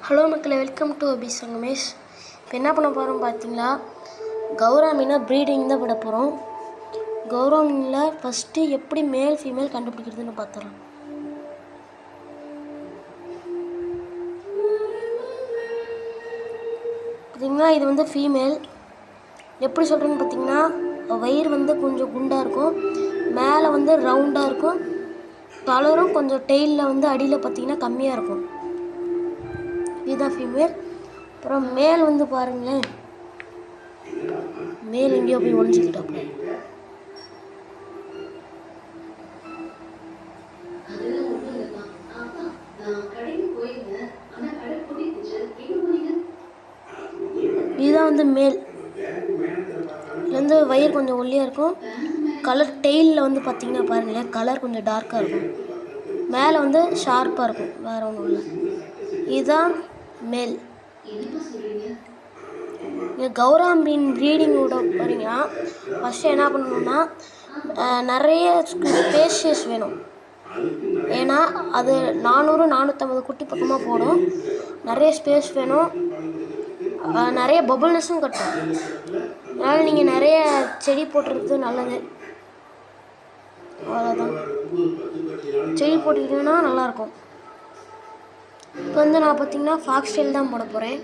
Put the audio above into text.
Hello மக்களே, welcome to அபி சங்கமேஷ். இப்போ என்ன பண்ண போகிறோம் பார்த்தீங்களா, கௌரா மீனை ப்ரீடிங் தான் விட போகிறோம். கௌரா மீனில் ஃபஸ்ட்டு எப்படி மேல் ஃபீமேல் கண்டுபிடிக்கிறதுன்னு பார்த்துடலாம். பார்த்தீங்கன்னா இது வந்து ஃபீமேல். எப்படி சொல்கிறேன்னு பார்த்தீங்கன்னா, வயிறு வந்து கொஞ்சம் குண்டாக இருக்கும், மேலே வந்து ரவுண்டாக இருக்கும், கலரும் கொஞ்சம் டெய்லில் வந்து அடியில் பார்த்தீங்கன்னா கம்மியாக இருக்கும். இதுதான் ஃபீமேல். அப்புறம் மேல் வந்து பாருங்களேன், மேல் எங்கேயோ போய் ஒழிஞ்சிக்கிட்டாப்புல. இதுதான் வந்து மேல். இதுல வந்து வயிறு கொஞ்சம் ஒல்லியாக இருக்கும், கலர் டெய்லில் வந்து பார்த்தீங்கன்னா பாருங்களேன், கலர் கொஞ்சம் டார்க்காக இருக்கும், மேலே வந்து ஷார்ப்பாக இருக்கும், வேறு ஒன்றும் இல்லை. இதுதான் மேல். நீங்கள் கௌரா மீன் ப்ரீடிங் விட போகிறீங்கன்னா ஃபஸ்ட்டு என்ன பண்ணணுன்னா, நிறைய ஸ்பேஷியஸ் வேணும். ஏன்னா அது 400-450 குட்டி பக்கமாக போடும். நிறைய ஸ்பேஸ் வேணும், நிறைய பபுள்னஸும் கட்டும். அதனால் நீங்கள் நிறைய செடி போட்டுறது நல்லது. அவ்வளோதான், செடி போட்டுக்கிட்டிங்கன்னா நல்லாயிருக்கும். இப்போ வந்து நான் பார்த்தீங்கன்னா ஃபாக்ஸ் டெயில் தான் போட போகிறேன்.